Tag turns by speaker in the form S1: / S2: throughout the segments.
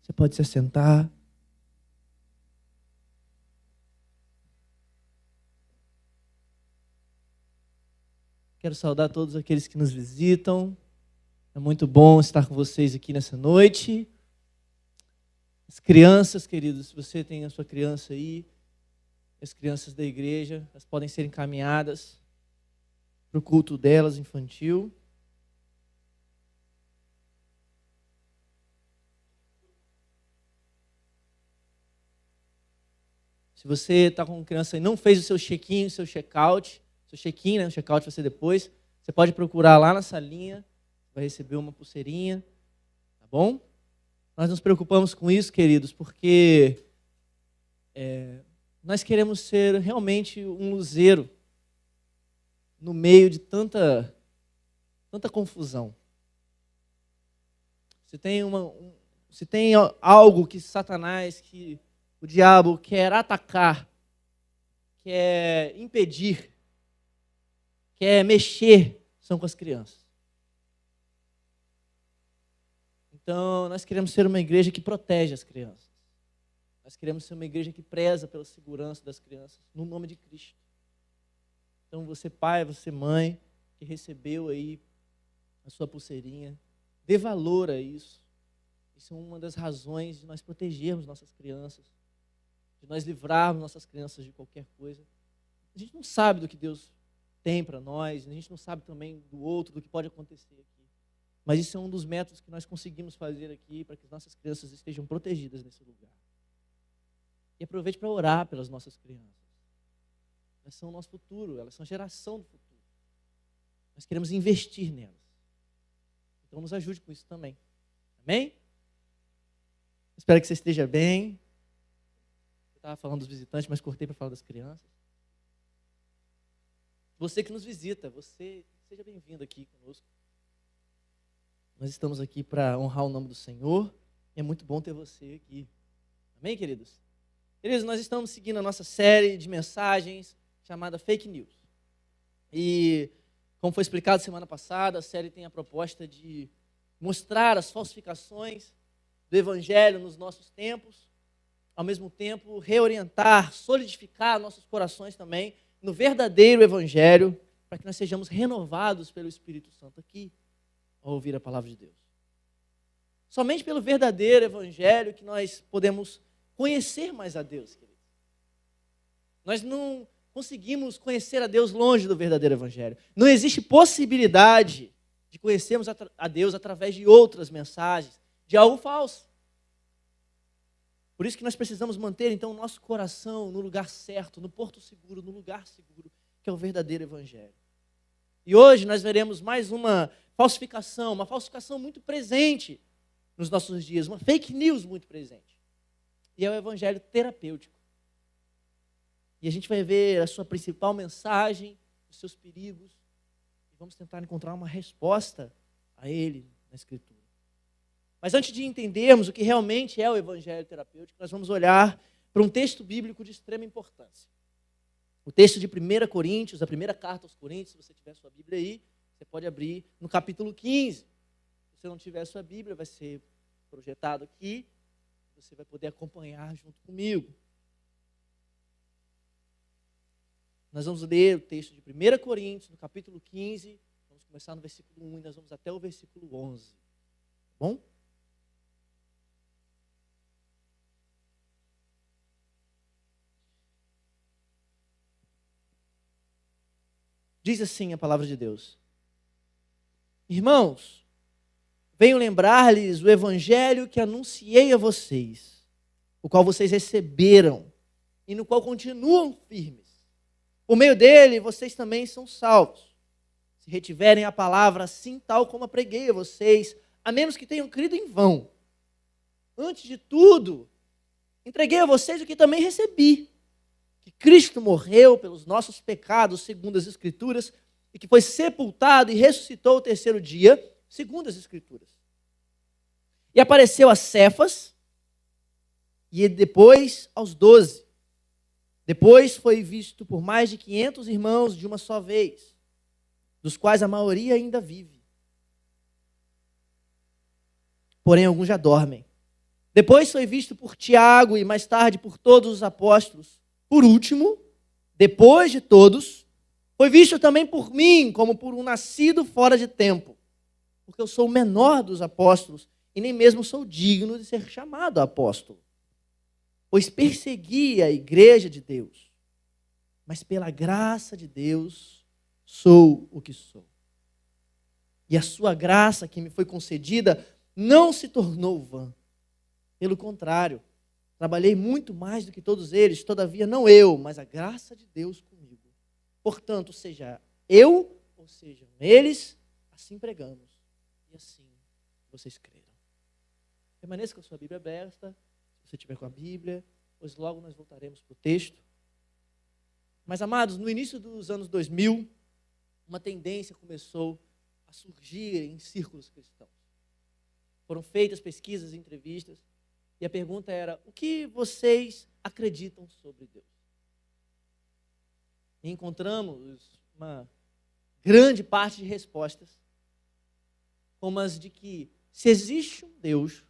S1: Você pode se assentar. Quero saudar todos aqueles que nos visitam. É muito bom estar com vocês aqui nessa noite. As crianças, queridos, se você tem a sua criança aí, as crianças da igreja, elas podem ser encaminhadas para o culto delas infantil. Se você está com criança e não fez o seu check-in, o seu check-out, seu check-in, né? O check-out vai ser depois, você pode procurar lá na salinha, vai receber uma pulseirinha, tá bom? Nós nos preocupamos com isso, queridos, porque nós queremos ser realmente um luzeiro no meio de tanta confusão. Se tem algo que Satanás, que o diabo quer atacar, quer impedir, quer mexer, são com as crianças. Então, nós queremos ser uma igreja que protege as crianças. Nós queremos ser uma igreja que preza pela segurança das crianças, no nome de Cristo. Então, você pai, você mãe, que recebeu aí a sua pulseirinha, dê valor a isso. Isso é uma das razões de nós protegermos nossas crianças, de nós livrarmos nossas crianças de qualquer coisa. A gente não sabe do que Deus tem para nós, a gente não sabe também do outro, do que pode acontecer aqui. Mas isso é um dos métodos que nós conseguimos fazer aqui para que as nossas crianças estejam protegidas nesse lugar. E aproveite para orar pelas nossas crianças. Elas são o nosso futuro, elas são a geração do futuro. Nós queremos investir nelas. Então nos ajude com isso também. Amém? Espero que você esteja bem. Eu estava falando dos visitantes, mas cortei para falar das crianças. Você que nos visita, você seja bem-vindo aqui conosco. Nós estamos aqui para honrar o nome do Senhor e é muito bom ter você aqui. Amém, queridos? Queridos, nós estamos seguindo a nossa série de mensagens chamada Fake News. E, como foi explicado semana passada, a série tem a proposta de mostrar as falsificações do Evangelho nos nossos tempos, ao mesmo tempo reorientar, solidificar nossos corações também no verdadeiro Evangelho, para que nós sejamos renovados pelo Espírito Santo aqui, ao ouvir a palavra de Deus. Somente pelo verdadeiro Evangelho que nós podemos conhecer mais a Deus, queridos. Nós não conseguimos conhecer a Deus longe do verdadeiro Evangelho. Não existe possibilidade de conhecermos a Deus através de outras mensagens, de algo falso. Por isso que nós precisamos manter, então, o nosso coração no lugar certo, no porto seguro, no lugar seguro, que é o verdadeiro Evangelho. E hoje nós veremos mais uma falsificação muito presente nos nossos dias, uma fake news muito presente. E é o evangelho terapêutico. E a gente vai ver a sua principal mensagem, os seus perigos, e vamos tentar encontrar uma resposta a ele na Escritura. Mas antes de entendermos o que realmente é o evangelho terapêutico, nós vamos olhar para um texto bíblico de extrema importância. O texto de 1 Coríntios, a primeira carta aos Coríntios, se você tiver sua Bíblia aí, você pode abrir no capítulo 15. Se você não tiver a sua Bíblia, vai ser projetado aqui. Você vai poder acompanhar junto comigo. Nós vamos ler o texto de 1 Coríntios, no capítulo 15. Vamos começar no versículo 1 e nós vamos até o versículo 11. Tá bom? Diz assim a palavra de Deus. Irmãos, venho lembrar-lhes o evangelho que anunciei a vocês, o qual vocês receberam e no qual continuam firmes. Por meio dele, vocês também são salvos, se retiverem a palavra assim tal como a preguei a vocês, a menos que tenham crido em vão. Antes de tudo, entreguei a vocês o que também recebi, que Cristo morreu pelos nossos pecados, segundo as Escrituras, e que foi sepultado e ressuscitou o terceiro dia, segundo as Escrituras. E apareceu a Cefas, e depois aos 12. Depois foi visto por mais de 500 irmãos de uma só vez, dos quais a maioria ainda vive. Porém, alguns já dormem. Depois foi visto por Tiago e mais tarde por todos os apóstolos. Por último, depois de todos, foi visto também por mim como por um nascido fora de tempo, porque eu sou o menor dos apóstolos e nem mesmo sou digno de ser chamado apóstolo, pois persegui a igreja de Deus, mas pela graça de Deus sou o que sou. E a sua graça que me foi concedida não se tornou vã. Pelo contrário, trabalhei muito mais do que todos eles, todavia não eu, mas a graça de Deus comigo. Portanto, seja eu ou sejam eles, assim pregamos e assim vocês creram. Permaneça com a sua Bíblia aberta, se você estiver com a Bíblia, pois logo nós voltaremos para o texto. Mas, amados, no início dos anos 2000, uma tendência começou a surgir em círculos cristãos. Foram feitas pesquisas e entrevistas, e a pergunta era: o que vocês acreditam sobre Deus? E encontramos uma grande parte de respostas, como as de que, se existe um Deus,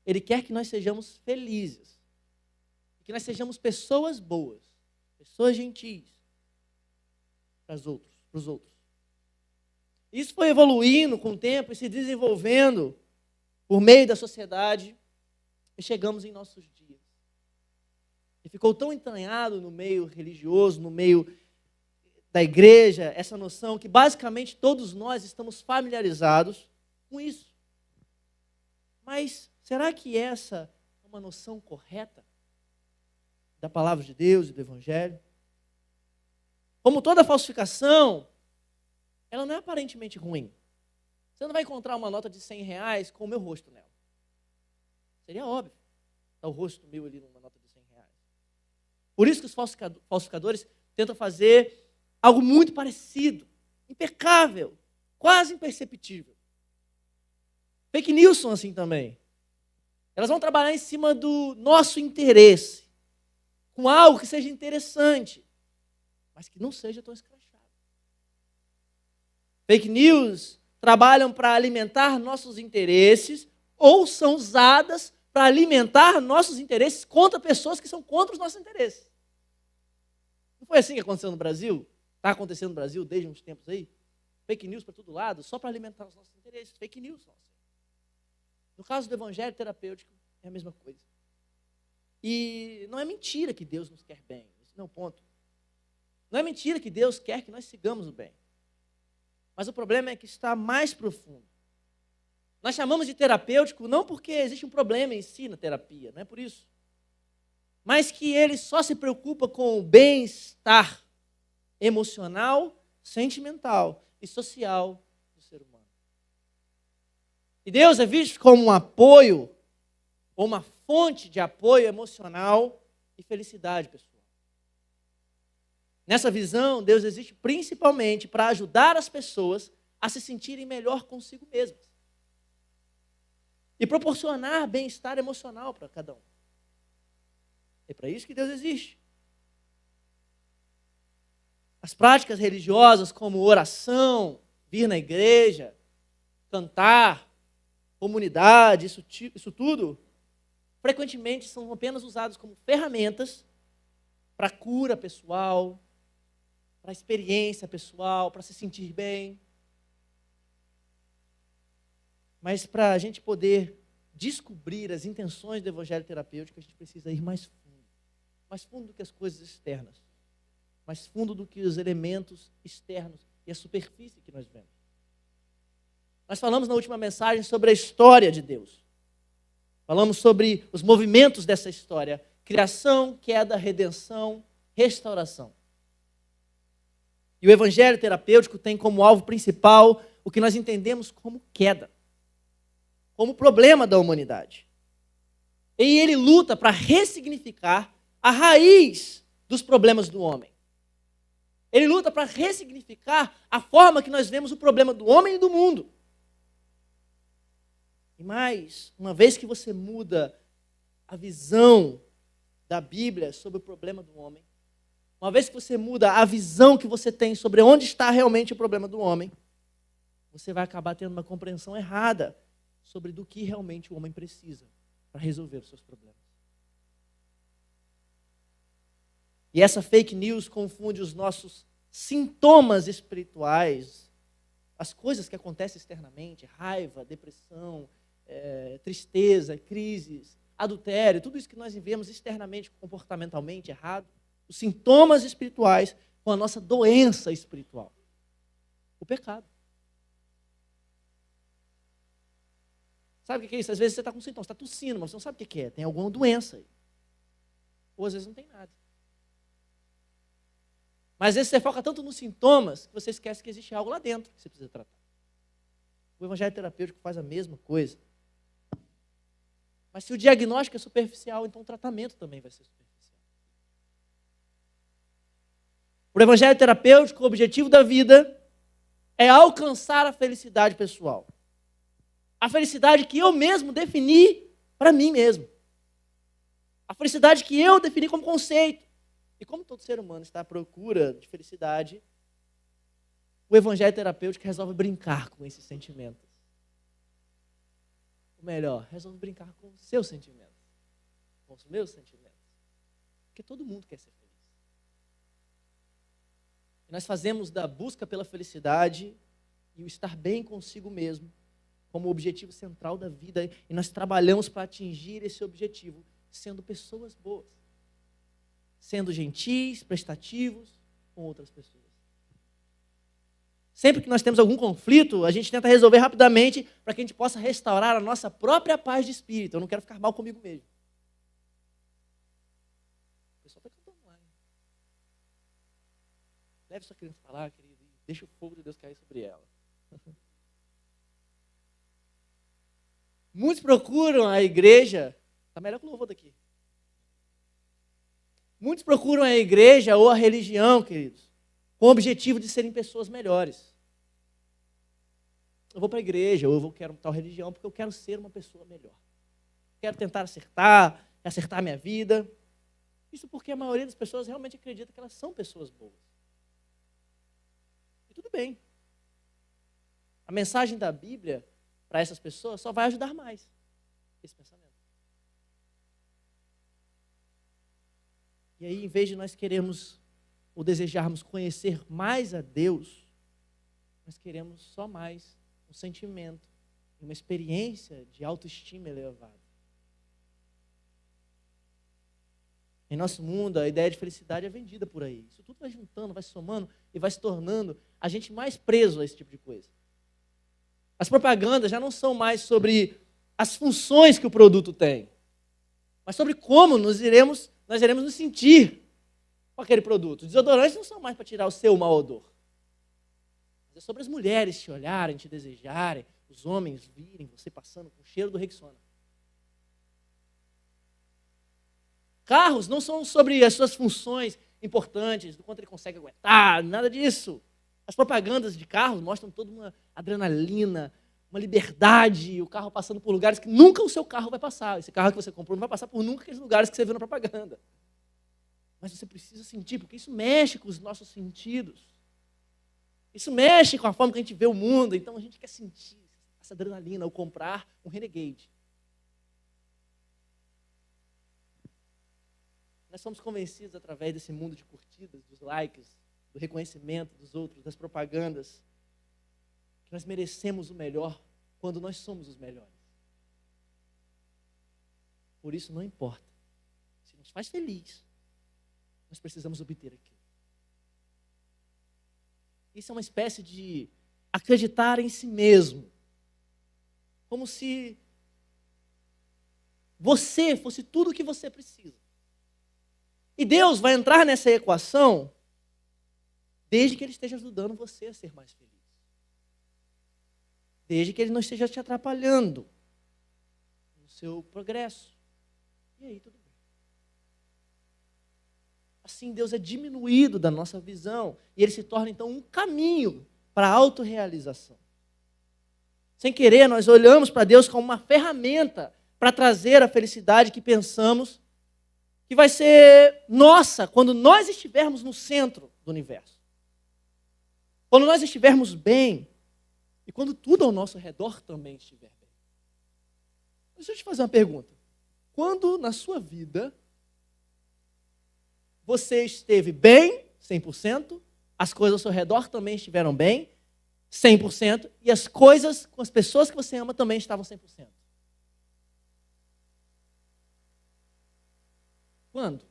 S1: Ele quer que nós sejamos felizes, que nós sejamos pessoas boas, pessoas gentis para os outros. Isso foi evoluindo com o tempo e se desenvolvendo por meio da sociedade e chegamos em nossos dias. E ficou tão entranhado no meio religioso, no meio da igreja, essa noção que basicamente todos nós estamos familiarizados com isso. Mas será que essa é uma noção correta da palavra de Deus e do Evangelho? Como toda falsificação, ela não é aparentemente ruim. Você não vai encontrar uma nota de R$100 com o meu rosto nela. Seria óbvio. Está o rosto meu ali numa nota de R$100. Por isso que os falsificadores tentam fazer algo muito parecido, impecável, quase imperceptível. Fake news são assim também. Elas vão trabalhar em cima do nosso interesse, com algo que seja interessante, mas que não seja tão escrachado. Fake news trabalham para alimentar nossos interesses ou são usadas para alimentar nossos interesses contra pessoas que são contra os nossos interesses. Não foi assim que aconteceu no Brasil? Está acontecendo no Brasil desde uns tempos aí? Fake news para todo lado, só para alimentar os nossos interesses. Fake news são assim. No caso do evangelho terapêutico, é a mesma coisa. E não é mentira que Deus nos quer bem. Esse não é o ponto. Não é mentira que Deus quer que nós sigamos o bem. Mas o problema é que está mais profundo. Nós chamamos de terapêutico não porque existe um problema em si na terapia, não é por isso. Mas que ele só se preocupa com o bem-estar emocional, sentimental e social do ser humano. E Deus é visto como um apoio, ou uma fonte de apoio emocional e felicidade pessoal. Nessa visão, Deus existe principalmente para ajudar as pessoas a se sentirem melhor consigo mesmas e proporcionar bem-estar emocional para cada um. É para isso que Deus existe. As práticas religiosas como oração, vir na igreja, cantar, comunidade, isso tudo, frequentemente são apenas usados como ferramentas para cura pessoal, para experiência pessoal, para se sentir bem. Mas para a gente poder descobrir as intenções do evangelho terapêutico, a gente precisa ir mais fundo do que as coisas externas, mais fundo do que os elementos externos e a superfície que nós vemos. Nós falamos na última mensagem sobre a história de Deus. Falamos sobre os movimentos dessa história: criação, queda, redenção, restauração. E o evangelho terapêutico tem como alvo principal o que nós entendemos como queda, como problema da humanidade. E ele luta para ressignificar a raiz dos problemas do homem. Ele luta para ressignificar a forma que nós vemos o problema do homem e do mundo. E mais, uma vez que você muda a visão da Bíblia sobre o problema do homem, uma vez que você muda a visão que você tem sobre onde está realmente o problema do homem, você vai acabar tendo uma compreensão errada sobre do que realmente o homem precisa para para resolver os seus problemas. E essa fake news confunde os nossos sintomas espirituais, as coisas que acontecem externamente, raiva, depressão, tristeza, crises, adultério, tudo isso que nós vivemos externamente, comportamentalmente errado, os sintomas espirituais com a nossa doença espiritual, o pecado. Sabe o que é isso? Às vezes você está com sintomas, você está tossindo, mas você não sabe o que é, tem alguma doença aí. Ou às vezes não tem nada. Mas às vezes você foca tanto nos sintomas que você esquece que existe algo lá dentro que você precisa tratar. O evangelho terapêutico faz a mesma coisa. Mas se o diagnóstico é superficial, então o tratamento também vai ser superficial. O evangelho terapêutico, o objetivo da vida é alcançar a felicidade pessoal. A felicidade que eu mesmo defini para mim mesmo. A felicidade que eu defini como conceito. E como todo ser humano está à procura de felicidade, o evangelho terapêutico resolve brincar com esses sentimentos. Ou melhor, resolve brincar com os seus sentimentos. Com os meus sentimentos. Porque todo mundo quer ser feliz. E nós fazemos da busca pela felicidade e o estar bem consigo mesmo como objetivo central da vida. E nós trabalhamos para atingir esse objetivo sendo pessoas boas. Sendo gentis, prestativos com outras pessoas. Sempre que nós temos algum conflito, a gente tenta resolver rapidamente para que a gente possa restaurar a nossa própria paz de espírito. Eu não quero ficar mal comigo mesmo. O pessoal está cantando lá. Hein? Leve sua criança para lá, querido, e deixa o fogo de Deus cair sobre ela. Muitos procuram a igreja. Está melhor que o louvor daqui. Muitos procuram a igreja ou a religião, queridos, com o objetivo de serem pessoas melhores. Eu vou para a igreja, ou eu quero tal religião, porque eu quero ser uma pessoa melhor. Quero tentar acertar a minha vida. Isso porque a maioria das pessoas realmente acredita que elas são pessoas boas. E tudo bem. A mensagem da Bíblia para essas pessoas só vai ajudar mais esse pensamento. E aí, em vez de nós queremos ou desejarmos conhecer mais a Deus, nós queremos só mais um sentimento, uma experiência de autoestima elevada. Em nosso mundo, a ideia de felicidade é vendida por aí. Isso tudo vai juntando, vai se somando e vai se tornando a gente mais preso a esse tipo de coisa. As propagandas já não são mais sobre as funções que o produto tem, mas sobre como nós iremos nos sentir com aquele produto. Os desodorantes não são mais para tirar o seu mau odor. É sobre as mulheres te olharem, te desejarem, os homens virem você passando com o cheiro do Rexona. Carros não são sobre as suas funções importantes, do quanto ele consegue aguentar, nada disso. As propagandas de carros mostram toda uma adrenalina, uma liberdade, o carro passando por lugares que nunca o seu carro vai passar. Esse carro que você comprou não vai passar por nunca aqueles lugares que você viu na propaganda. Mas você precisa sentir, porque isso mexe com os nossos sentidos. Isso mexe com a forma que a gente vê o mundo. Então a gente quer sentir essa adrenalina ao comprar um Renegade. Nós somos convencidos através desse mundo de curtidas, dos likes, do reconhecimento dos outros, das propagandas, que nós merecemos o melhor quando nós somos os melhores. Por isso não importa. Se nos faz feliz, nós precisamos obter aquilo. Isso é uma espécie de acreditar em si mesmo. Como se você fosse tudo o que você precisa. E Deus vai entrar nessa equação desde que Ele esteja ajudando você a ser mais feliz. Desde que Ele não esteja te atrapalhando no seu progresso. E aí, tudo bem. Assim, Deus é diminuído da nossa visão e Ele se torna, então, um caminho para a autorrealização. Sem querer, nós olhamos para Deus como uma ferramenta para trazer a felicidade que pensamos que vai ser nossa quando nós estivermos no centro do universo. Quando nós estivermos bem e quando tudo ao nosso redor também estiver bem. Deixa eu te fazer uma pergunta. quando na sua vida você esteve bem, 100%, as coisas ao seu redor também estiveram bem, 100%, e as coisas com as pessoas que você ama também estavam 100%. Quando?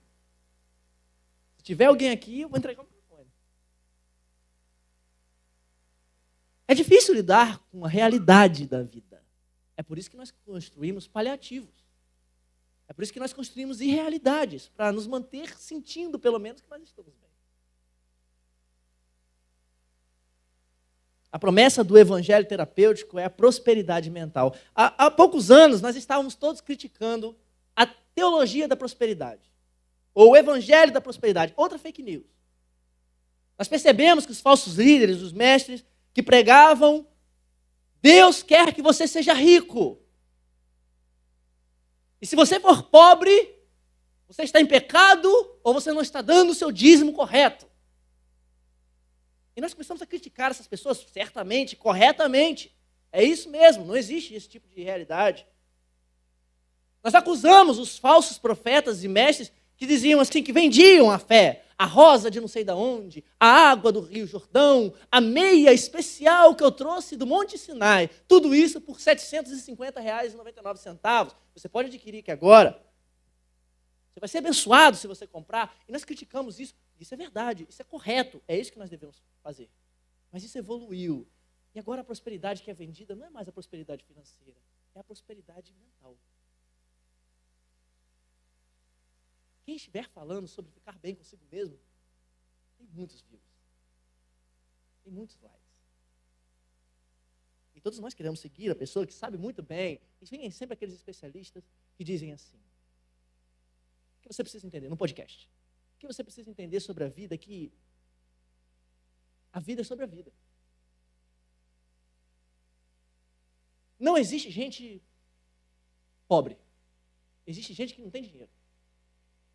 S1: Se tiver alguém aqui, eu vou entregar o microfone. É difícil lidar com a realidade da vida. É por isso que nós construímos paliativos. É por isso que nós construímos irrealidades, para nos manter sentindo, pelo menos, que nós estamos bem. A promessa do evangelho terapêutico é a prosperidade mental. Há poucos anos, nós estávamos todos criticando a teologia da prosperidade, ou o evangelho da prosperidade, outra fake news. Nós percebemos que os falsos líderes, os mestres, que pregavam, Deus quer que você seja rico. E se você for pobre, você está em pecado ou você não está dando o seu dízimo correto. E nós começamos a criticar essas pessoas, certamente, corretamente. É isso mesmo, não existe esse tipo de realidade. Nós acusamos os falsos profetas e mestres que diziam assim, que vendiam a fé, a rosa de não sei de onde, a água do Rio Jordão, a meia especial que eu trouxe do Monte Sinai, tudo isso por R$ 750,99. Você pode adquirir aqui agora. Você vai ser abençoado se você comprar. E nós criticamos isso. Isso é verdade, isso é correto, é isso que nós devemos fazer. Mas isso evoluiu. E agora a prosperidade que é vendida não é mais a prosperidade financeira, é a prosperidade mental. Quem estiver falando sobre ficar bem consigo mesmo, tem muitos views. Tem muitos likes. E todos nós queremos seguir a pessoa que sabe muito bem. E vem sempre aqueles especialistas que dizem assim: o que você precisa entender no podcast? O que você precisa entender sobre a vida? Que a vida é sobre a vida. Não existe gente pobre. Existe gente que não tem dinheiro.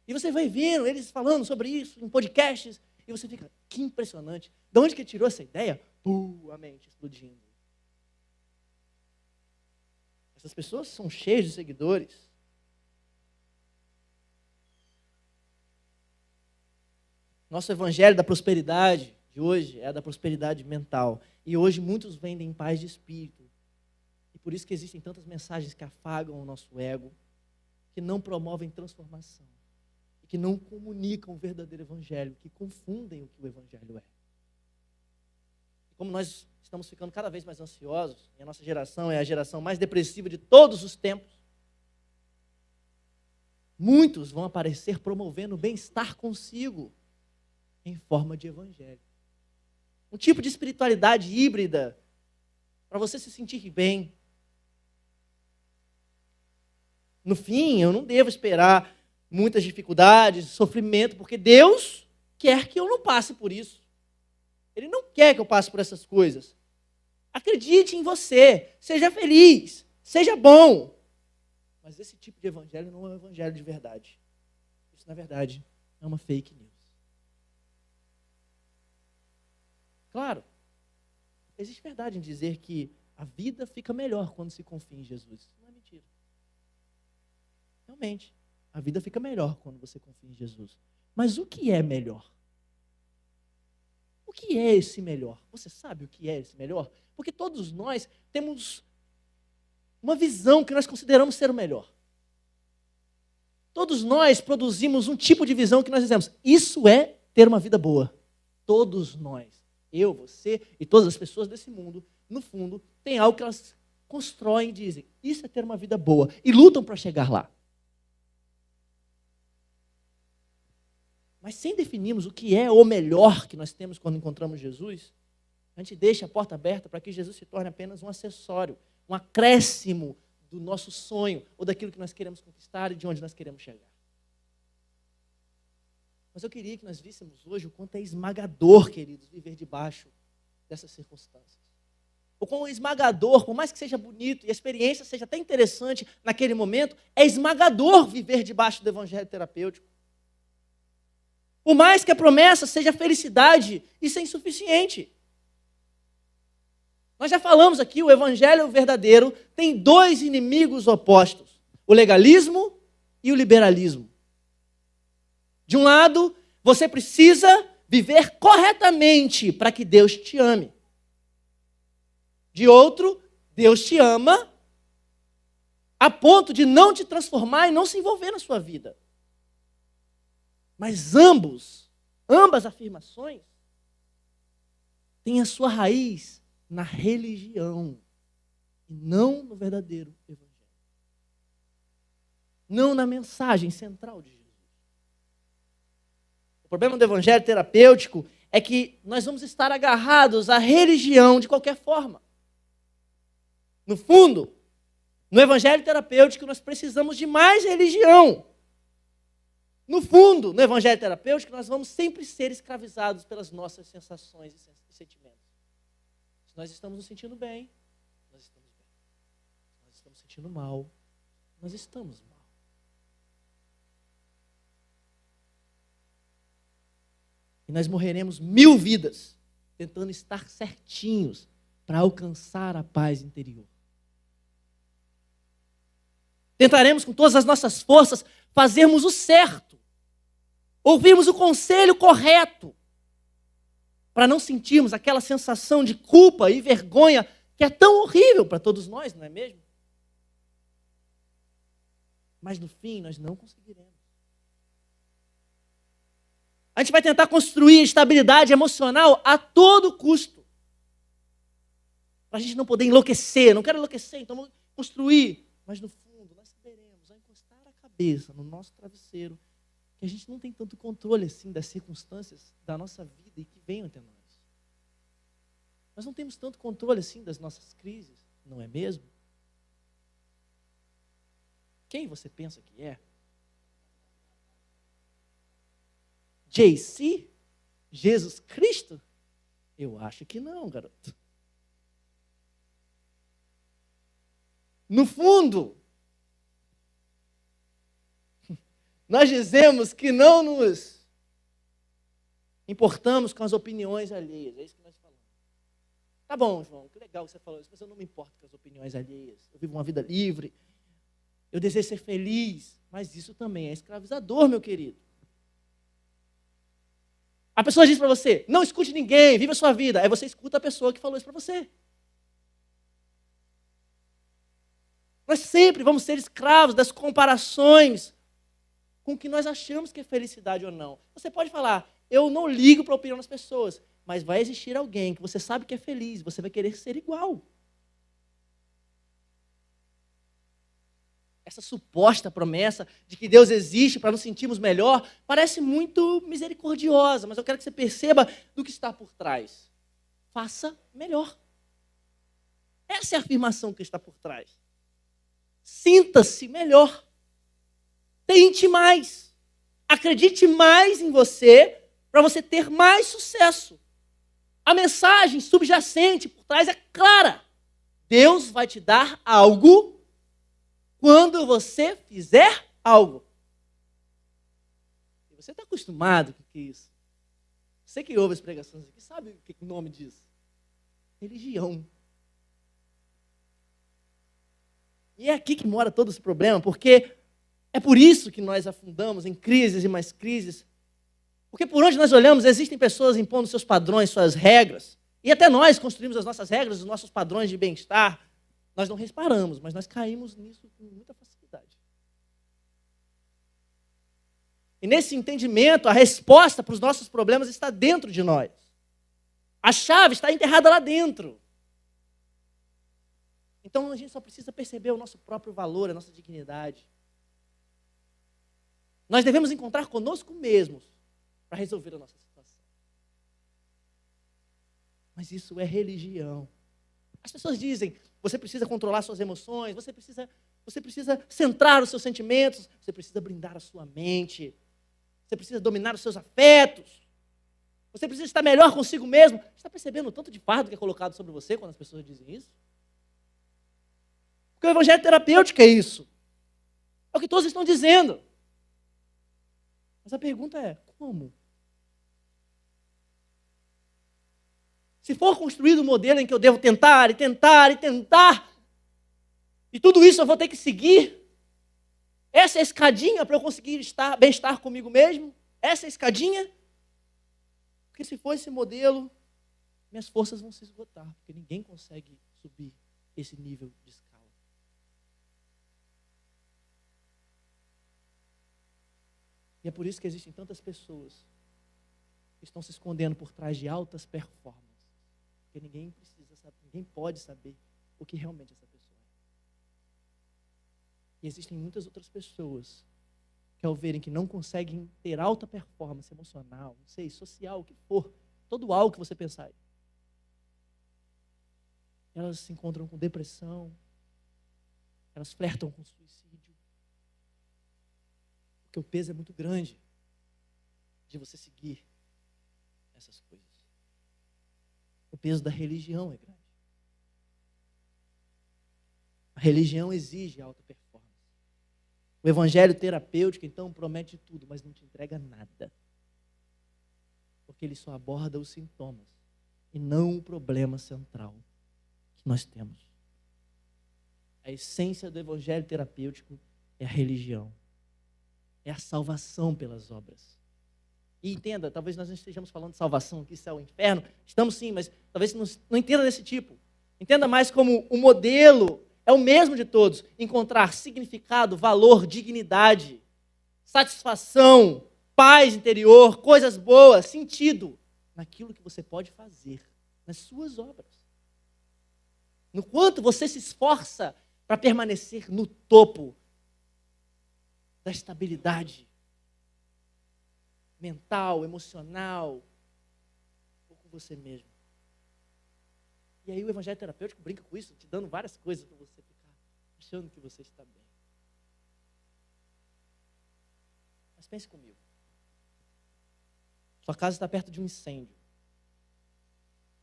S1: E você vai vendo eles falando sobre isso em podcasts, e você fica, que impressionante. De onde que tirou essa ideia? A mente explodindo. Essas pessoas são cheias de seguidores. Nosso evangelho da prosperidade de hoje é da prosperidade mental. E hoje muitos vendem paz de espírito. E por isso que existem tantas mensagens que afagam o nosso ego, que não promovem transformação. Que não comunicam o verdadeiro evangelho, que confundem o que o evangelho é. E como nós estamos ficando cada vez mais ansiosos, e a nossa geração é a geração mais depressiva de todos os tempos, muitos vão aparecer promovendo o bem-estar consigo em forma de evangelho. Um tipo de espiritualidade híbrida para você se sentir bem. No fim, eu não devo esperar muitas dificuldades, sofrimento, porque Deus quer que eu não passe por isso. Ele não quer que eu passe por essas coisas. Acredite em você, seja feliz, seja bom. Mas esse tipo de evangelho não é um evangelho de verdade. Isso, na verdade, é uma fake news. Claro, existe verdade em dizer que a vida fica melhor quando se confia em Jesus. Isso não é mentira. Realmente. A vida fica melhor quando você confia em Jesus. Mas o que é melhor? O que é esse melhor? Você sabe o que é esse melhor? Porque todos nós temos uma visão que nós consideramos ser o melhor. Todos nós produzimos um tipo de visão que nós dizemos, isso é ter uma vida boa. Todos nós, eu, você e todas as pessoas desse mundo, no fundo, tem algo que elas constroem e dizem, isso é ter uma vida boa. E lutam para chegar lá. Mas sem definirmos o que é o melhor que nós temos quando encontramos Jesus, a gente deixa a porta aberta para que Jesus se torne apenas um acessório, um acréscimo do nosso sonho ou daquilo que nós queremos conquistar e de onde nós queremos chegar. Mas eu queria que nós víssemos hoje o quanto é esmagador, queridos, viver debaixo dessas circunstâncias. O quão esmagador, por mais que seja bonito e a experiência seja até interessante naquele momento, é esmagador viver debaixo do evangelho terapêutico. Por mais que a promessa seja felicidade, isso é insuficiente. Nós já falamos aqui, o evangelho verdadeiro tem dois inimigos opostos. O legalismo e o liberalismo. De um lado, você precisa viver corretamente para que Deus te ame. De outro, Deus te ama a ponto de não te transformar e não se envolver na sua vida. Mas ambas afirmações têm a sua raiz na religião e não no verdadeiro evangelho. Não na mensagem central de Jesus. O problema do evangelho terapêutico é que nós vamos estar agarrados à religião de qualquer forma. No fundo, no evangelho terapêutico nós precisamos de mais religião. No fundo, no evangelho terapêutico, nós vamos sempre ser escravizados pelas nossas sensações e sentimentos. Se nós estamos nos sentindo bem, nós estamos bem. Se nós estamos sentindo mal, nós estamos mal. E nós morreremos 1000 vidas tentando estar certinhos para alcançar a paz interior. Tentaremos com todas as nossas forças fazermos o certo, ouvirmos o conselho correto, para não sentirmos aquela sensação de culpa e vergonha que é tão horrível para todos nós, não é mesmo? Mas no fim nós não conseguiremos. A gente vai tentar construir estabilidade emocional a todo custo. Para a gente não poder enlouquecer. Não quero enlouquecer, então vamos construir. Mas no fundo, nós saberemos, ao encostar a cabeça no nosso travesseiro, que a gente não tem tanto controle assim das circunstâncias da nossa vida e que venham até nós. Nós não temos tanto controle assim das nossas crises, não é mesmo? Quem você pensa que é? JC? Jesus Cristo? Eu acho que não, garoto. No fundo, nós dizemos que não nos importamos com as opiniões alheias. É isso que nós falamos. Tá bom, João, que legal que você falou isso, mas eu não me importo com as opiniões alheias. Eu vivo uma vida livre. Eu desejo ser feliz. Mas isso também é escravizador, meu querido. A pessoa diz para você, não escute ninguém, viva a sua vida. Aí você escuta a pessoa que falou isso para você. Nós sempre vamos ser escravos das comparações com o que nós achamos que é felicidade ou não. Você pode falar, eu não ligo para a opinião das pessoas, mas vai existir alguém que você sabe que é feliz, você vai querer ser igual. Essa suposta promessa de que Deus existe para nos sentirmos melhor parece muito misericordiosa, mas eu quero que você perceba do que está por trás. Faça melhor. Essa é a afirmação que está por trás. Sinta-se melhor. Tente mais. Acredite mais em você para você ter mais sucesso. A mensagem subjacente por trás é clara. Deus vai te dar algo quando você fizer algo. E você está acostumado com isso. Você que ouve as pregações aqui, sabe o que é o nome disso? Religião. E é aqui que mora todo esse problema, porque é por isso que nós afundamos em crises e mais crises. Porque por onde nós olhamos, existem pessoas impondo seus padrões, suas regras. E até nós construímos as nossas regras, os nossos padrões de bem-estar. Nós não reparamos, mas nós caímos nisso com muita facilidade. E nesse entendimento, a resposta para os nossos problemas está dentro de nós. A chave está enterrada lá dentro. Então a gente só precisa perceber o nosso próprio valor, a nossa dignidade. Nós devemos encontrar conosco mesmos para resolver a nossa situação. Mas isso é religião. As pessoas dizem, você precisa controlar suas emoções, você precisa centrar os seus sentimentos, você precisa blindar a sua mente, você precisa dominar os seus afetos, você precisa estar melhor consigo mesmo. Você está percebendo o tanto de fardo que é colocado sobre você quando as pessoas dizem isso? Porque o evangelho terapêutico é isso. É o que todos estão dizendo. Mas a pergunta é, como? Se for construído um modelo em que eu devo tentar e tentar e tentar, e tudo isso eu vou ter que seguir, Essa é a escadinha para eu conseguir bem-estar comigo mesmo? Essa é a escadinha? Porque se for esse modelo, minhas forças vão se esgotar, porque ninguém consegue subir esse nível de escala. E é por isso que existem tantas pessoas que estão se escondendo por trás de altas performances. Porque ninguém precisa saber, ninguém pode saber o que realmente essa pessoa é. E existem muitas outras pessoas que, ao verem que não conseguem ter alta performance emocional, não sei, social, o que for, todo algo que você pensar aí, elas se encontram com depressão, elas flertam com suicídio, porque o peso é muito grande de você seguir essas coisas. O peso da religião é grande. A religião exige alta performance. O evangelho terapêutico, então, promete tudo, mas não te entrega nada. Porque ele só aborda os sintomas e não o problema central que nós temos. A essência do evangelho terapêutico é a religião. É a salvação pelas obras. E entenda, talvez nós não estejamos falando de salvação aqui, céu e inferno. Estamos sim, mas talvez não entenda desse tipo. Entenda mais como o modelo é o mesmo de todos. Encontrar significado, valor, dignidade, satisfação, paz interior, coisas boas, sentido naquilo que você pode fazer, nas suas obras. No quanto você se esforça para permanecer no topo da estabilidade mental, emocional, ou com você mesmo. E aí o evangelho terapêutico brinca com isso, te dando várias coisas para você ficar achando que você está bem. Mas pense comigo. Sua casa está perto de um incêndio.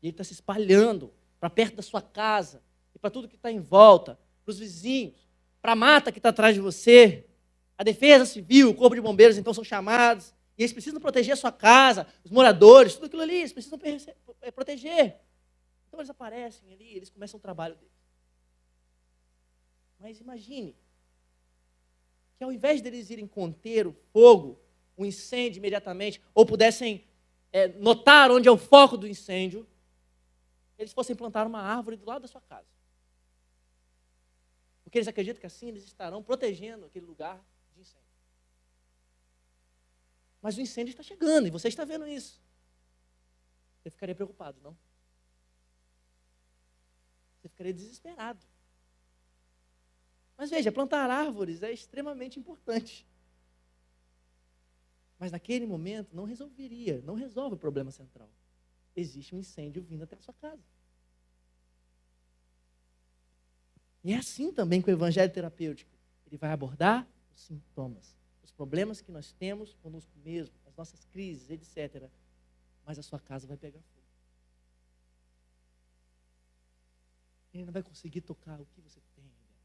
S1: E ele está se espalhando para perto da sua casa e para tudo que está em volta, para os vizinhos, para a mata que está atrás de você. A defesa civil, o corpo de bombeiros, então, são chamados. E eles precisam proteger a sua casa, os moradores, tudo aquilo ali, eles precisam proteger. Então eles aparecem ali, eles começam o trabalho deles. Mas imagine que ao invés deles irem conter o fogo, o incêndio imediatamente, ou pudessem notar onde é o foco do incêndio, eles fossem plantar uma árvore do lado da sua casa. Porque eles acreditam que assim eles estarão protegendo aquele lugar de incêndio. Mas o incêndio está chegando e você está vendo isso. Você ficaria preocupado, não? Você ficaria desesperado. Mas veja, plantar árvores é extremamente importante. Mas naquele momento não resolve o problema central. Existe um incêndio vindo até a sua casa. E é assim também com o evangelho terapêutico. Ele vai abordar os sintomas, os problemas que nós temos conosco mesmo, as nossas crises, etc. Mas a sua casa vai pegar fogo. Ele não vai conseguir tocar o que você tem aí dentro.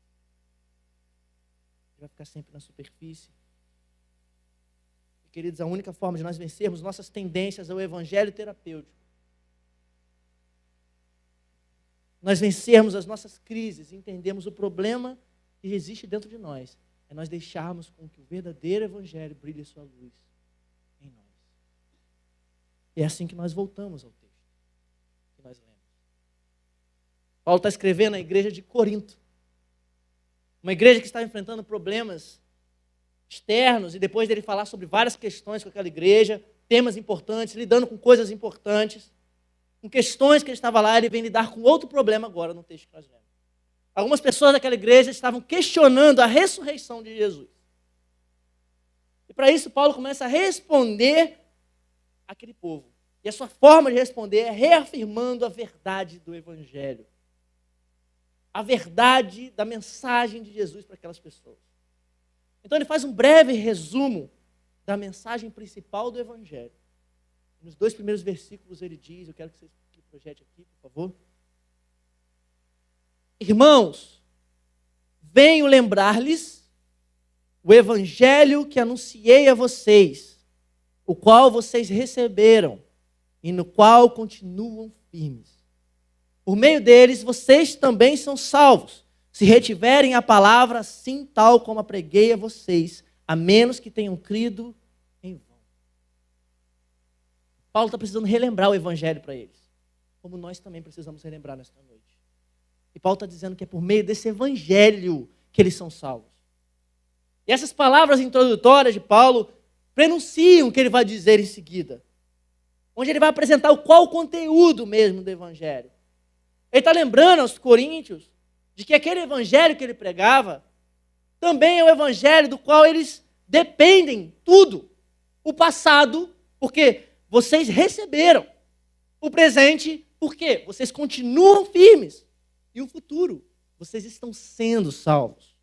S1: Ele vai ficar sempre na superfície. E, queridos, a única forma de nós vencermos nossas tendências é o evangelho terapêutico. Nós vencermos as nossas crises e entendermos o problema que existe dentro de nós. É nós deixarmos com que o verdadeiro evangelho brilhe sua luz em nós. E é assim que nós voltamos ao texto que nós lemos. Paulo está escrevendo à igreja de Corinto. Uma igreja que está enfrentando problemas externos, e depois dele falar sobre várias questões com aquela igreja, temas importantes, lidando com coisas importantes, com questões que ele estava lá, ele vem lidar com outro problema agora no texto que nós lemos. Algumas pessoas daquela igreja estavam questionando a ressurreição de Jesus. E para isso Paulo começa a responder àquele povo. E a sua forma de responder é reafirmando a verdade do evangelho. A verdade da mensagem de Jesus para aquelas pessoas. Então ele faz um breve resumo da mensagem principal do evangelho. Nos 2 primeiros versículos ele diz, eu quero que você projete aqui, por favor. Irmãos, venho lembrar-lhes o evangelho que anunciei a vocês, o qual vocês receberam e no qual continuam firmes. Por meio deles, vocês também são salvos, se retiverem a palavra, assim tal como a preguei a vocês, a menos que tenham crido em vão. Paulo está precisando relembrar o evangelho para eles, como nós também precisamos relembrar nesta noite. E Paulo está dizendo que é por meio desse evangelho que eles são salvos. E essas palavras introdutórias de Paulo prenunciam o que ele vai dizer em seguida, onde ele vai apresentar qual o conteúdo mesmo do evangelho. Ele está lembrando aos coríntios de que aquele evangelho que ele pregava também é o evangelho do qual eles dependem tudo. O passado, porque vocês receberam. O presente, porque vocês continuam firmes. E o futuro, vocês estão sendo salvos.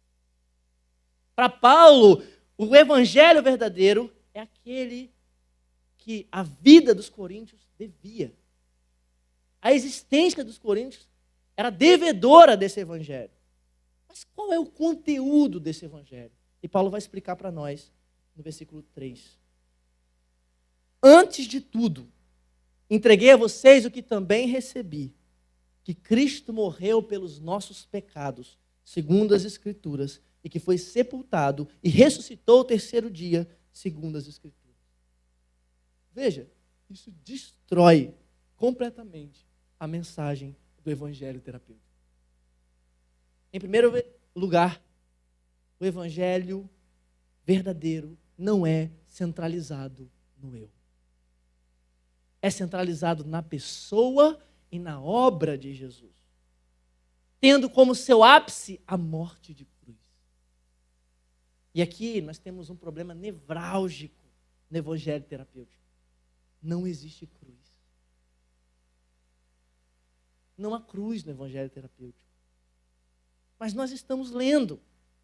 S1: Para Paulo, o evangelho verdadeiro é aquele que a vida dos coríntios devia. A existência dos coríntios era devedora desse evangelho. Mas qual é o conteúdo desse evangelho? E Paulo vai explicar para nós no versículo 3. Antes de tudo, entreguei a vocês o que também recebi, que Cristo morreu pelos nossos pecados, segundo as Escrituras, e que foi sepultado e ressuscitou ao terceiro dia, segundo as Escrituras. Veja, isso destrói completamente a mensagem do evangelho terapêutico. Em primeiro lugar, o evangelho verdadeiro não é centralizado no eu. É centralizado na pessoa e na obra de Jesus, tendo como seu ápice a morte de cruz. E aqui nós temos um problema nevrálgico no evangelho terapêutico. Não existe cruz. Não há cruz no evangelho terapêutico. Mas nós estamos lendo,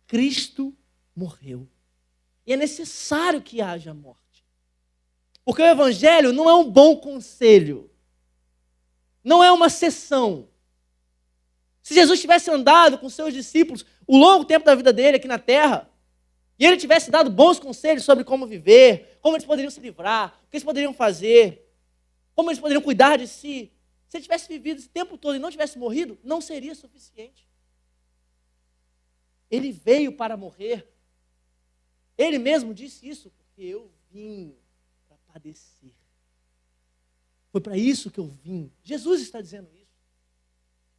S1: Cristo morreu. E é necessário que haja morte. Porque o evangelho não é um bom conselho. Não é uma sessão. Se Jesus tivesse andado com seus discípulos o longo tempo da vida dele aqui na terra, e ele tivesse dado bons conselhos sobre como viver, como eles poderiam se livrar, o que eles poderiam fazer, como eles poderiam cuidar de si, se ele tivesse vivido esse tempo todo e não tivesse morrido, não seria suficiente. Ele veio para morrer. Ele mesmo disse isso, porque eu vim para padecer. Foi para isso que eu vim. Jesus está dizendo isso.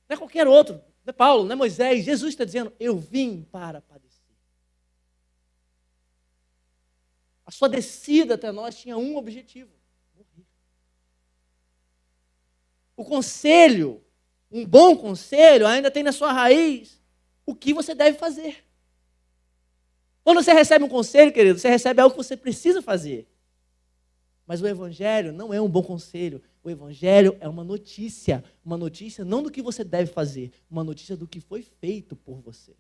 S1: Não é qualquer outro, não é Paulo, não é Moisés. Jesus está dizendo, eu vim para padecer. A sua descida até nós tinha um objetivo: morrer. O conselho, um bom conselho, ainda tem na sua raiz o que você deve fazer. Quando você recebe um conselho, querido, você recebe algo que você precisa fazer. Mas o evangelho não é um bom conselho. O evangelho é uma notícia não do que você deve fazer, uma notícia do que foi feito por você.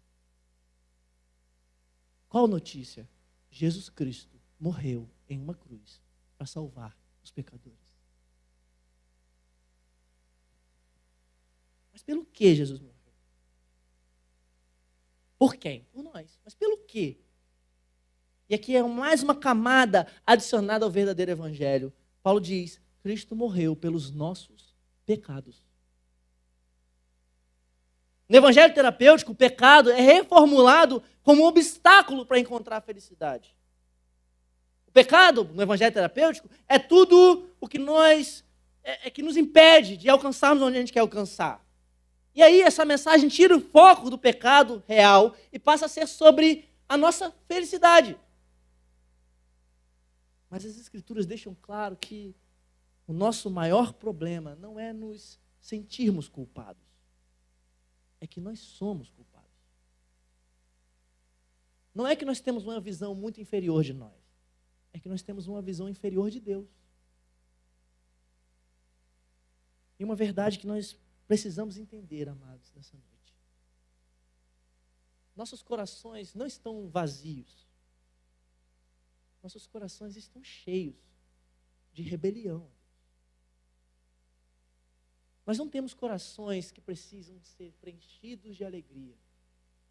S1: Qual notícia? Jesus Cristo morreu em uma cruz para salvar os pecadores. Mas pelo que Jesus morreu? Por quem? Por nós. Mas pelo quê? E aqui é mais uma camada adicionada ao verdadeiro evangelho. Paulo diz, Cristo morreu pelos nossos pecados. No evangelho terapêutico, o pecado é reformulado como um obstáculo para encontrar a felicidade. O pecado, no evangelho terapêutico, é tudo o que que nos impede de alcançarmos onde a gente quer alcançar. E aí essa mensagem tira o foco do pecado real e passa a ser sobre a nossa felicidade. Mas as Escrituras deixam claro que o nosso maior problema não é nos sentirmos culpados. É que nós somos culpados. Não é que nós temos uma visão muito inferior de nós. É que nós temos uma visão inferior de Deus. E uma verdade que nós precisamos entender, amados, nessa noite. Nossos corações não estão vazios. Nossos corações estão cheios de rebelião. Nós não temos corações que precisam ser preenchidos de alegria.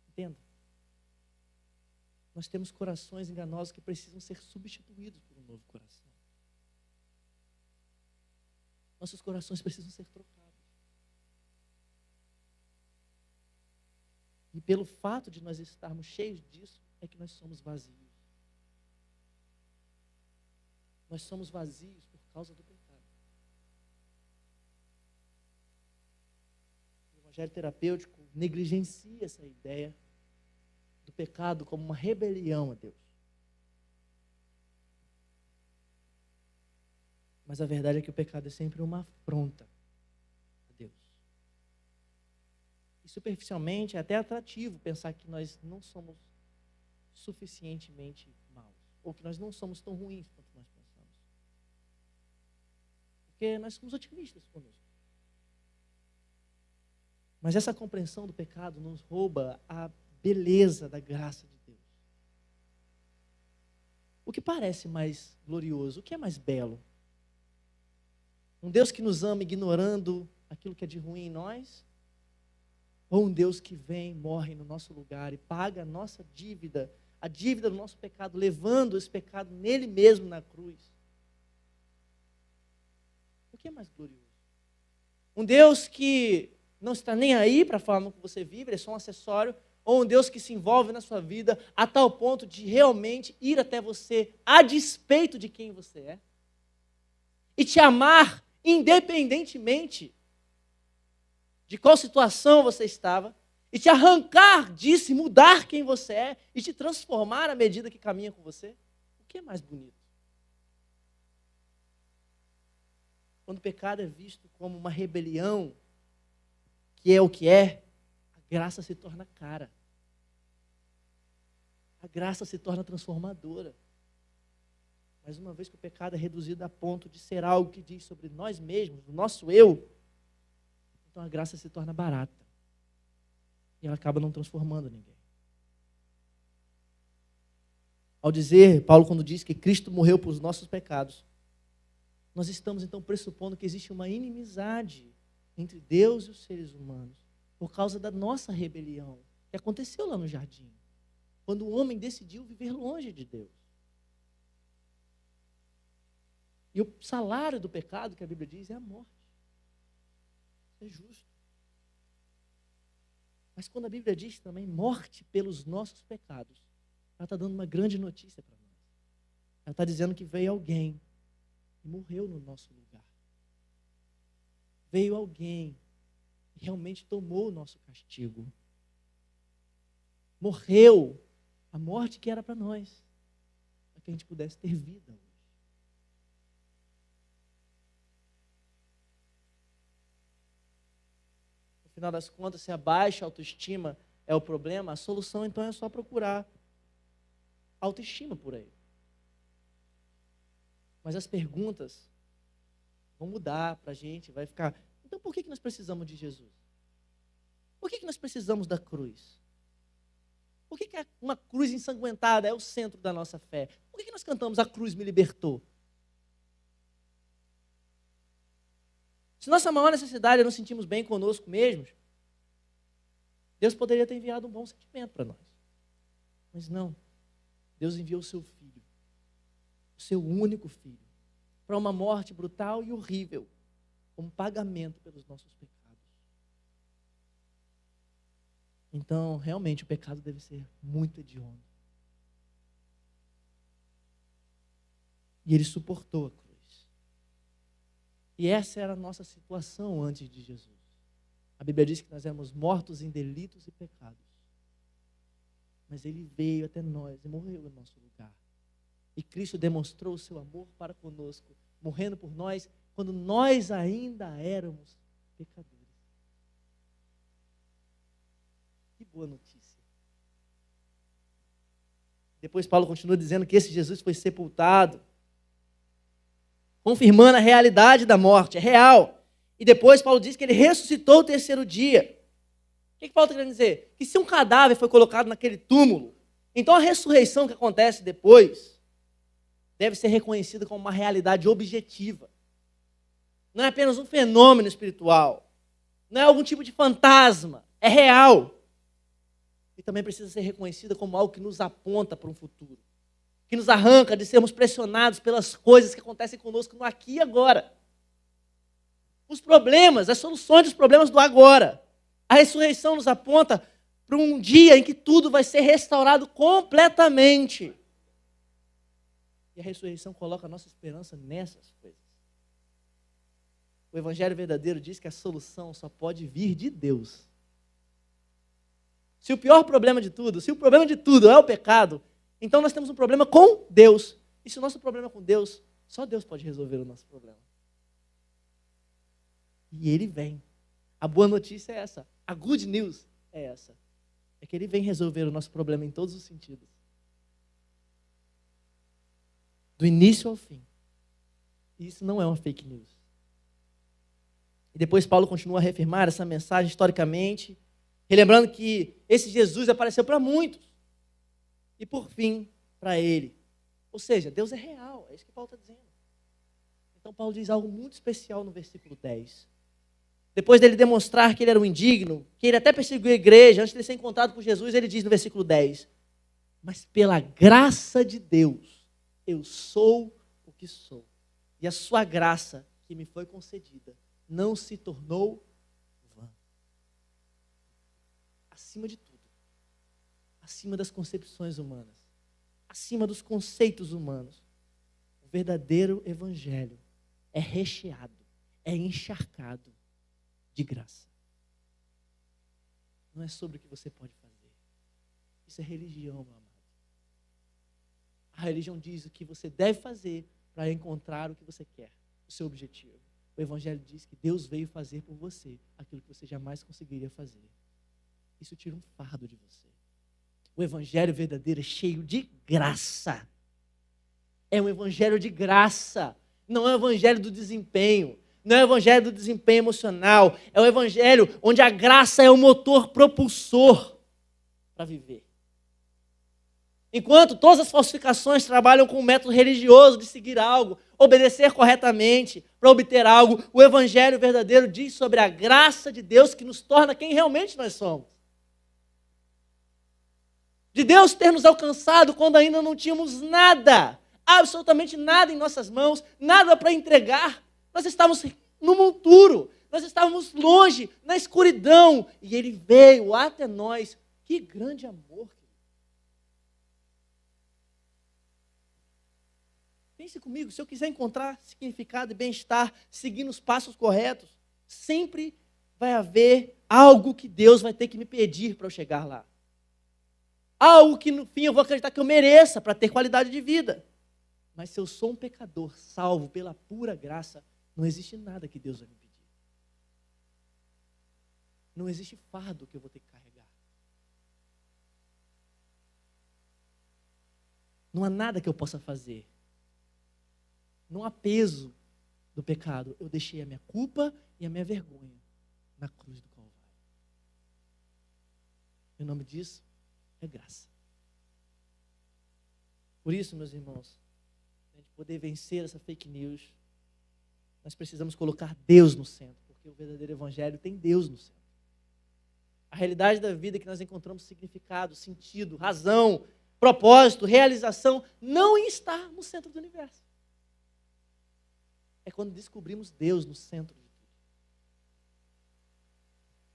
S1: Entenda? Nós temos corações enganosos que precisam ser substituídos por um novo coração. Nossos corações precisam ser trocados. E pelo fato de nós estarmos cheios disso, é que nós somos vazios. Nós somos vazios por causa do pecado. O evangelho terapêutico negligencia essa ideia do pecado como uma rebelião a Deus. Mas a verdade é que o pecado é sempre uma afronta a Deus. E superficialmente é até atrativo pensar que nós não somos suficientemente maus, ou que nós não somos tão ruins quanto nós pensamos. Porque nós somos otimistas conosco. Mas essa compreensão do pecado nos rouba a beleza da graça de Deus. O que parece mais glorioso? O que é mais belo? Um Deus que nos ama ignorando aquilo que é de ruim em nós? Ou um Deus que vem, morre no nosso lugar e paga a nossa dívida, a dívida do nosso pecado, levando esse pecado nele mesmo na cruz? O que é mais glorioso? Um Deus que não está nem aí para a forma que você vive, ele é só um acessório, ou um Deus que se envolve na sua vida a tal ponto de realmente ir até você a despeito de quem você é e te amar independentemente de qual situação você estava e te arrancar disso e mudar quem você é e te transformar à medida que caminha com você? O que é mais bonito? Quando o pecado é visto como uma rebelião, que é o que é, a graça se torna cara. A graça se torna transformadora. Mas uma vez que o pecado é reduzido a ponto de ser algo que diz sobre nós mesmos, o nosso eu, então a graça se torna barata. E ela acaba não transformando ninguém. Ao dizer, Paulo quando diz que Cristo morreu por os nossos pecados, nós estamos então pressupondo que existe uma inimizade entre Deus e os seres humanos, por causa da nossa rebelião, que aconteceu lá no jardim, quando o homem decidiu viver longe de Deus. E o salário do pecado, que a Bíblia diz, é a morte. Isso é justo. Mas quando a Bíblia diz também morte pelos nossos pecados, ela está dando uma grande notícia para nós. Ela está dizendo que veio alguém e morreu no nosso lugar. Veio alguém e realmente tomou o nosso castigo. Morreu a morte que era para nós, para que a gente pudesse ter vida hoje. No final das contas, se a baixa autoestima é o problema, a solução então é só procurar autoestima por aí. Mas as perguntas vão mudar para a gente, vai ficar... Então por que nós precisamos de Jesus? Por que nós precisamos da cruz? Por que uma cruz ensanguentada é o centro da nossa fé? Por que nós cantamos A Cruz Me Libertou? Se nossa maior necessidade é nos sentirmos bem conosco mesmos, Deus poderia ter enviado um bom sentimento para nós. Mas não. Deus enviou o seu Filho, o seu único Filho, para uma morte brutal e horrível, como pagamento pelos nossos pecados. Então, realmente, o pecado deve ser muito hediondo. E ele suportou a cruz. E essa era a nossa situação antes de Jesus. A Bíblia diz que nós éramos mortos em delitos e pecados. Mas ele veio até nós e morreu em nosso lugar. E Cristo demonstrou o seu amor para conosco, morrendo por nós, quando nós ainda éramos pecadores. Que boa notícia. Depois Paulo continua dizendo que esse Jesus foi sepultado, confirmando a realidade da morte, é real. E depois Paulo diz que ele ressuscitou o terceiro dia. O que Paulo está querendo dizer? Que se um cadáver foi colocado naquele túmulo, então a ressurreição que acontece depois deve ser reconhecida como uma realidade objetiva. Não é apenas um fenômeno espiritual. Não é algum tipo de fantasma. É real. E também precisa ser reconhecida como algo que nos aponta para um futuro. Que nos arranca de sermos pressionados pelas coisas que acontecem conosco no aqui e agora. Os problemas, as soluções dos problemas do agora. A ressurreição nos aponta para um dia em que tudo vai ser restaurado completamente. E a ressurreição coloca a nossa esperança nessas coisas. O Evangelho verdadeiro diz que a solução só pode vir de Deus. Se o pior problema de tudo, se o problema de tudo é o pecado, então nós temos um problema com Deus. E se o nosso problema é com Deus, só Deus pode resolver o nosso problema. E Ele vem. A boa notícia é essa. A good news é essa. É que Ele vem resolver o nosso problema em todos os sentidos. Do início ao fim. E isso não é uma fake news. E depois Paulo continua a reafirmar essa mensagem historicamente, relembrando que esse Jesus apareceu para muitos. E por fim, para ele. Ou seja, Deus é real, é isso que Paulo está dizendo. Então Paulo diz algo muito especial no versículo 10. Depois dele demonstrar que ele era um indigno, que ele até perseguiu a igreja, antes de ser encontrado por Jesus, ele diz no versículo 10, mas pela graça de Deus, eu sou o que sou. E a sua graça que me foi concedida não se tornou vã. Acima de tudo, acima das concepções humanas, acima dos conceitos humanos, o verdadeiro evangelho é recheado, é encharcado de graça. Não é sobre o que você pode fazer. Isso é religião, meu amado. A religião diz o que você deve fazer para encontrar o que você quer, o seu objetivo. O Evangelho diz que Deus veio fazer por você aquilo que você jamais conseguiria fazer. Isso tira um fardo de você. O Evangelho verdadeiro é cheio de graça. É um Evangelho de graça. Não é o Evangelho do desempenho. Não é o Evangelho do desempenho emocional. É o Evangelho onde a graça é o motor propulsor para viver. Enquanto todas as falsificações trabalham com o método religioso de seguir algo, obedecer corretamente para obter algo, o Evangelho verdadeiro diz sobre a graça de Deus que nos torna quem realmente nós somos. De Deus ter nos alcançado quando ainda não tínhamos nada, absolutamente nada em nossas mãos, nada para entregar. Nós estávamos no monturo, nós estávamos longe, na escuridão, e Ele veio até nós. Que grande amor! Pense comigo, se eu quiser encontrar significado e bem-estar, seguindo os passos corretos, sempre vai haver algo que Deus vai ter que me pedir para eu chegar lá. Algo que no fim eu vou acreditar que eu mereça para ter qualidade de vida. Mas se eu sou um pecador salvo pela pura graça, não existe nada que Deus vai me pedir. Não existe fardo que eu vou ter que carregar. Não há nada que eu possa fazer. Não há peso do pecado. Eu deixei a minha culpa e a minha vergonha na cruz do Calvário. E o nome disso é graça. Por isso, meus irmãos, para a gente poder vencer essa fake news, nós precisamos colocar Deus no centro, porque o verdadeiro evangelho tem Deus no centro. A realidade da vida é que nós encontramos significado, sentido, razão, propósito, realização, não em estar no centro do universo. É quando descobrimos Deus no centro de tudo.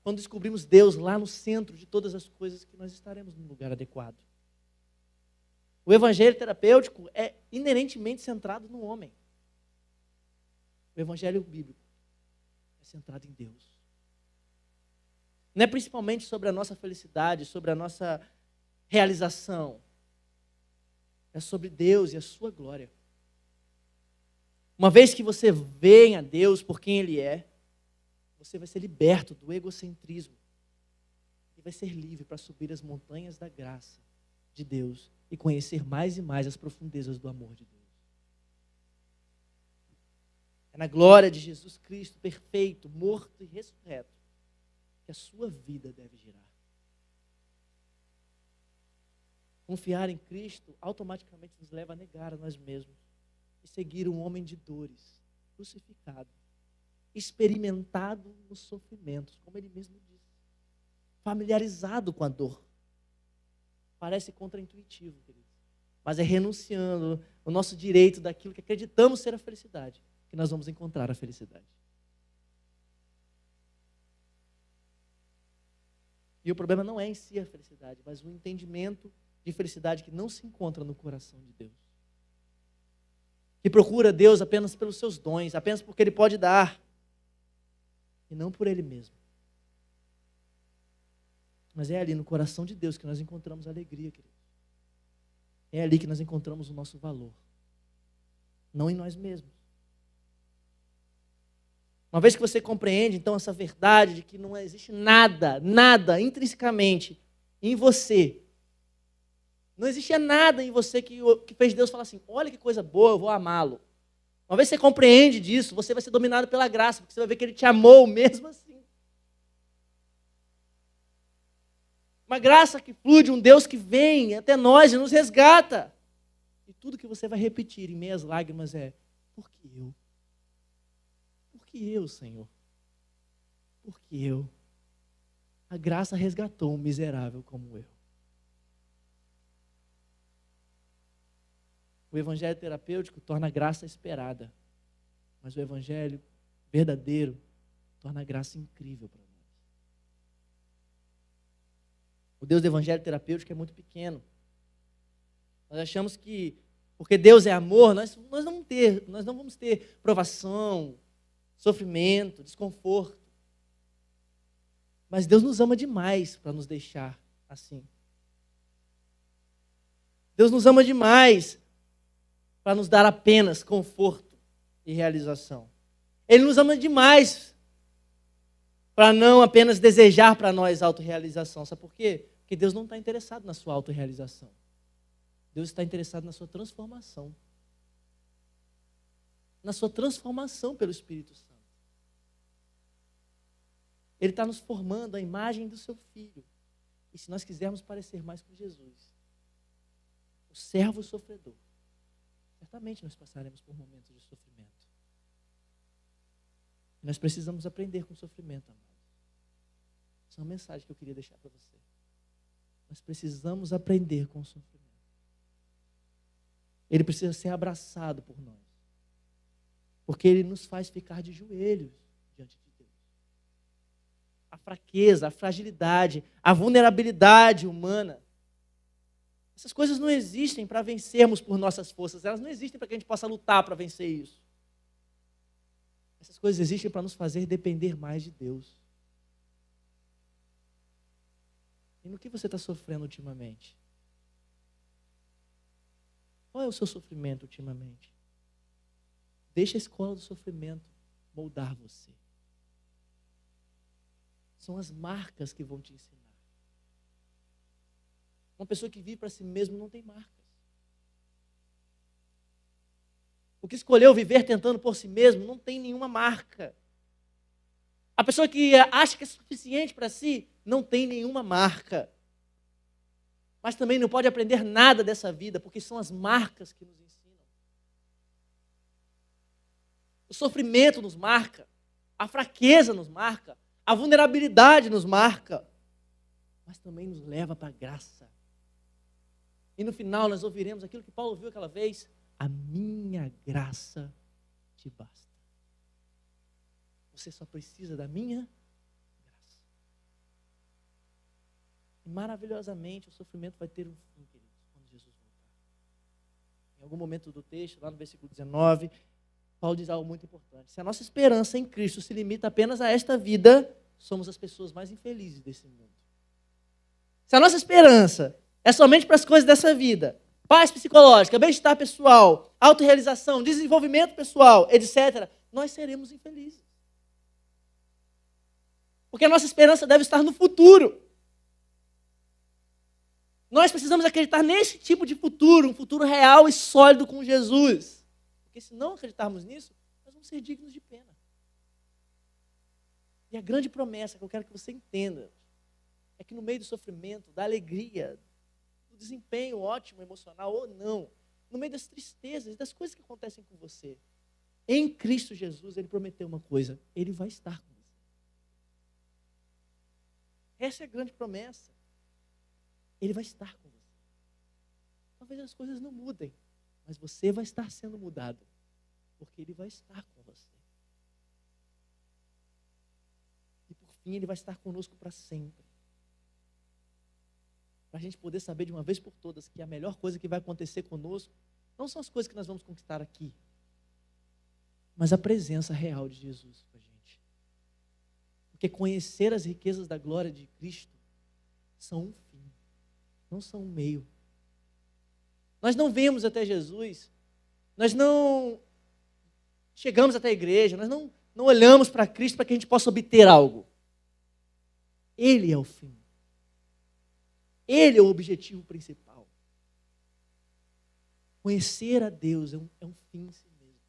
S1: Quando descobrimos Deus lá no centro de todas as coisas, que nós estaremos no lugar adequado. O evangelho terapêutico é inerentemente centrado no homem. O evangelho bíblico é centrado em Deus. Não é principalmente sobre a nossa felicidade, sobre a nossa realização. É sobre Deus e a sua glória. Uma vez que você venha a Deus por quem Ele é, você vai ser liberto do egocentrismo e vai ser livre para subir as montanhas da graça de Deus e conhecer mais e mais as profundezas do amor de Deus. É na glória de Jesus Cristo, perfeito, morto e ressurreto, que a sua vida deve girar. Confiar em Cristo automaticamente nos leva a negar a nós mesmos e seguir um homem de dores, crucificado, experimentado nos sofrimentos, como ele mesmo disse, familiarizado com a dor. Parece contraintuitivo, queridos, mas é renunciando o nosso direito daquilo que acreditamos ser a felicidade, que nós vamos encontrar a felicidade. E o problema não é em si a felicidade, mas o entendimento de felicidade que não se encontra no coração de Deus. Que procura Deus apenas pelos seus dons, apenas porque Ele pode dar, e não por Ele mesmo. Mas é ali no coração de Deus que nós encontramos alegria, queridos. É ali que nós encontramos o nosso valor, não em nós mesmos. Uma vez que você compreende, então, essa verdade de que não existe nada intrinsecamente em você, não existia nada em você que fez Deus falar assim, olha que coisa boa, eu vou amá-lo. Uma vez que você compreende disso, você vai ser dominado pela graça, porque você vai ver que Ele te amou mesmo assim. Uma graça que flui de um Deus que vem até nós e nos resgata. E tudo que você vai repetir em meias lágrimas é, por que eu? Por que eu, Senhor? Por que eu? A graça resgatou um miserável como eu. O evangelho terapêutico torna a graça esperada, mas o evangelho verdadeiro torna a graça incrível para nós. O Deus do evangelho terapêutico é muito pequeno. Nós achamos que, porque Deus é amor, nós não vamos ter provação, sofrimento, desconforto. Mas Deus nos ama demais para nos deixar assim. Deus nos ama demais para nos dar apenas conforto e realização. Ele nos ama demais para não apenas desejar para nós autorrealização. Sabe por quê? Porque Deus não está interessado na sua autorrealização. Deus está interessado na sua transformação. Na sua transformação pelo Espírito Santo. Ele está nos formando a imagem do seu Filho. E se nós quisermos parecer mais com Jesus, o servo sofredor, certamente nós passaremos por momentos de sofrimento. E nós precisamos aprender com o sofrimento, amados. Essa é uma mensagem que eu queria deixar para você. Nós precisamos aprender com o sofrimento. Ele precisa ser abraçado por nós. Porque ele nos faz ficar de joelhos diante de Deus. A fraqueza, a fragilidade, a vulnerabilidade humana. Essas coisas não existem para vencermos por nossas forças. Elas não existem para que a gente possa lutar para vencer isso. Essas coisas existem para nos fazer depender mais de Deus. E no que você está sofrendo ultimamente? Qual é o seu sofrimento ultimamente? Deixa a escola do sofrimento moldar você. São as marcas que vão te ensinar. Uma pessoa que vive para si mesmo não tem marcas. O que escolheu viver tentando por si mesmo não tem nenhuma marca. A pessoa que acha que é suficiente para si não tem nenhuma marca. Mas também não pode aprender nada dessa vida, porque são as marcas que nos ensinam. O sofrimento nos marca, a fraqueza nos marca, a vulnerabilidade nos marca, mas também nos leva para a graça. E no final nós ouviremos aquilo que Paulo ouviu aquela vez: a minha graça te basta. Você só precisa da minha graça. E maravilhosamente o sofrimento vai ter um fim, queridos, quando Jesus voltar. Em algum momento do texto, lá no versículo 19, Paulo diz algo muito importante. Se a nossa esperança em Cristo se limita apenas a esta vida, somos as pessoas mais infelizes desse mundo. Se a nossa esperança é somente para as coisas dessa vida, paz psicológica, bem-estar pessoal, autorrealização, desenvolvimento pessoal, etc., nós seremos infelizes. Porque a nossa esperança deve estar no futuro. Nós precisamos acreditar nesse tipo de futuro, um futuro real e sólido com Jesus. Porque se não acreditarmos nisso, nós vamos ser dignos de pena. E a grande promessa que eu quero que você entenda é que no meio do sofrimento, da alegria, do desempenho ótimo, emocional ou não, no meio das tristezas, das coisas que acontecem com você, em Cristo Jesus, Ele prometeu uma coisa: Ele vai estar com você. Essa é a grande promessa. Ele vai estar com você. Talvez as coisas não mudem, mas você vai estar sendo mudado, porque Ele vai estar com você. E por fim, Ele vai estar conosco para sempre. para a gente poder saber de uma vez por todas que a melhor coisa que vai acontecer conosco não são as coisas que nós vamos conquistar aqui, mas a presença real de Jesus com a gente. Porque conhecer as riquezas da glória de Cristo são um fim, não são um meio. Nós não vemos até Jesus, nós não chegamos até a igreja, nós não olhamos para Cristo para que a gente possa obter algo. Ele é o fim. Ele é o objetivo principal. Conhecer a Deus é um fim em si mesmo.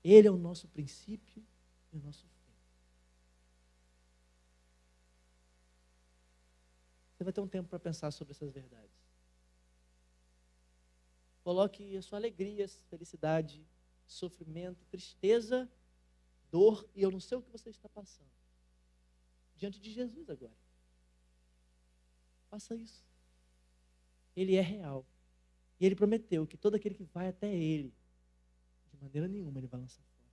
S1: Ele é o nosso princípio e o nosso fim. Você vai ter um tempo para pensar sobre essas verdades. Coloque a sua alegria, felicidade, sofrimento, tristeza, dor, e eu não sei o que você está passando, diante de Jesus agora. Faça isso. Ele é real. E Ele prometeu que todo aquele que vai até Ele, de maneira nenhuma Ele vai lançar fora.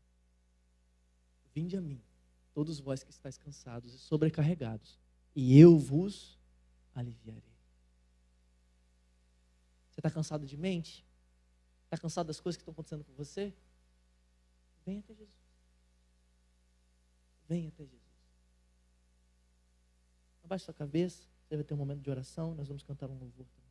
S1: Vinde a mim, todos vós que estáis cansados e sobrecarregados, e eu vos aliviarei. Você está cansado de mente? Está cansado das coisas que estão acontecendo com você? Venha até Jesus. Venha até Jesus. Abaixe sua cabeça. Você vai ter um momento de oração. Nós vamos cantar um louvor também.